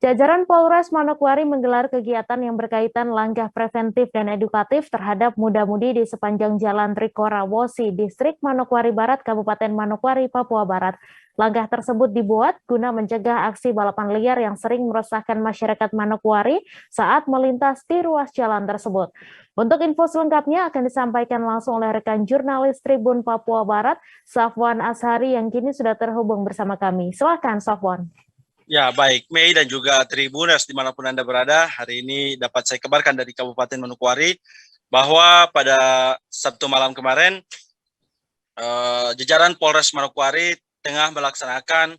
Jajaran Polres Manokwari menggelar kegiatan yang berkaitan langkah preventif dan edukatif terhadap muda-mudi di sepanjang Jalan Trikora Wosi, Distrik Manokwari Barat, Kabupaten Manokwari, Papua Barat. Langkah tersebut dibuat guna mencegah aksi balapan liar yang sering meresahkan masyarakat Manokwari saat melintas di ruas jalan tersebut. Untuk info selengkapnya akan disampaikan langsung oleh rekan jurnalis Tribun Papua Barat, Safwan Ashari, yang kini sudah terhubung bersama kami. Silakan, Safwan. Ya, baik, Mei dan juga Tribuners dimanapun Anda berada, hari ini dapat saya kabarkan dari Kabupaten Manokwari bahwa pada Sabtu malam kemarin, jajaran Polres Manokwari tengah melaksanakan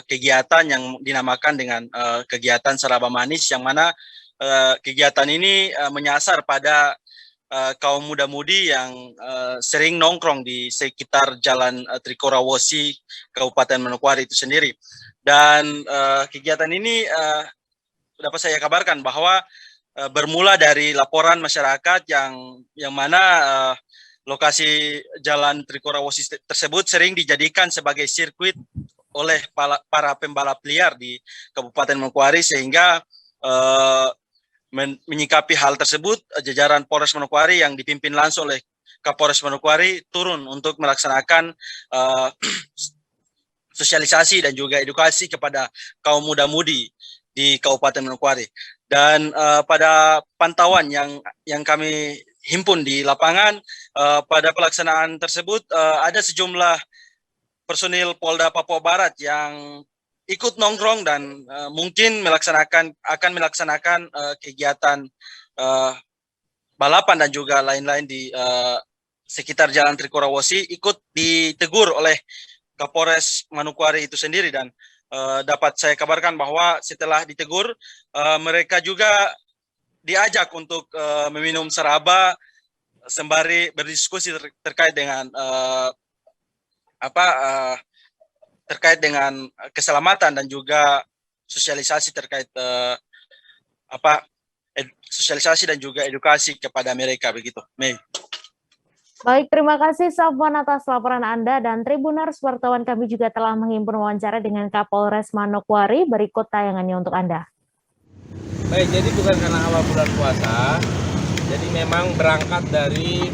kegiatan yang dinamakan dengan kegiatan Seraba Manis, yang mana kegiatan ini menyasar pada kaum muda-mudi yang sering nongkrong di sekitar Jalan Trikora Wosi, Kabupaten Manokwari itu sendiri. Dan kegiatan ini dapat saya kabarkan bahwa bermula dari laporan masyarakat yang mana lokasi Jalan Trikora Wosi tersebut sering dijadikan sebagai sirkuit oleh para pembalap liar di Kabupaten Manokwari, sehingga menyikapi hal tersebut, jajaran Polres Manokwari yang dipimpin langsung oleh Kapolres Manokwari turun untuk melaksanakan sosialisasi dan juga edukasi kepada kaum muda-mudi di Kabupaten Manokwari. Dan pada pantauan yang kami himpun di lapangan, pada pelaksanaan tersebut ada sejumlah personil Polda Papua Barat yang ikut nongkrong dan mungkin akan melaksanakan kegiatan balapan dan juga lain-lain di sekitar Jalan Trikora Wosi, ikut ditegur oleh Kapolres Manokwari itu sendiri. Dan dapat saya kabarkan bahwa setelah ditegur, mereka juga diajak untuk meminum seraba sembari berdiskusi terkait dengan terkait dengan keselamatan dan juga sosialisasi terkait sosialisasi dan juga edukasi kepada mereka, begitu. Mei. Baik, terima kasih Safwan atas laporan Anda, dan Tribuners wartawan kami juga telah menghimpun wawancara dengan Kapolres Manokwari. Berikut tayangannya untuk Anda. Baik, jadi bukan karena awal bulan puasa, jadi memang berangkat dari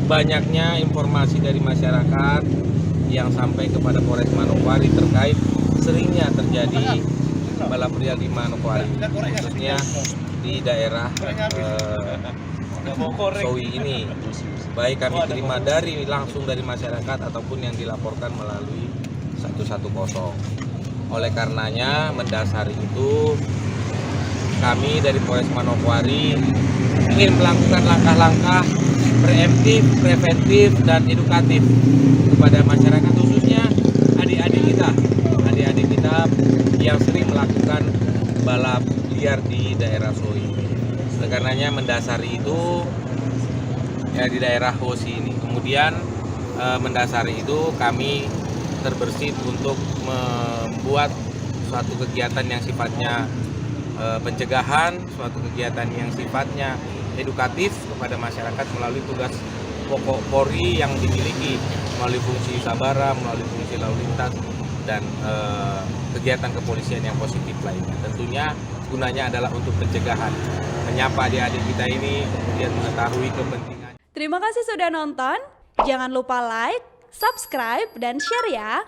banyaknya informasi dari masyarakat yang sampai kepada Polres Manokwari terkait seringnya terjadi balap liar di Manokwari, khususnya di daerah Sowi ini. Baik kami terima langsung dari masyarakat ataupun yang dilaporkan melalui 110. Oleh karenanya, mendasari itu kami dari Polres Manokwari ingin melakukan langkah-langkah preemptif, preventif, dan edukatif kepada masyarakat, khususnya adik-adik kita yang sering melakukan balap liar di daerah Sowi. Karenanya mendasari itu ya di daerah Wosi ini. Kemudian mendasari itu kami terbersit untuk membuat suatu kegiatan yang sifatnya pencegahan, suatu kegiatan yang sifatnya edukatif kepada masyarakat melalui tugas pokok Polri yang dimiliki melalui fungsi sabara, melalui fungsi lalu lintas, dan kegiatan kepolisian yang positif lainnya. Tentunya gunanya adalah untuk pencegahan, menyapa adik-adik kita ini, kemudian mengetahui kepentingan. Terima kasih sudah nonton, jangan lupa like, subscribe, dan share ya.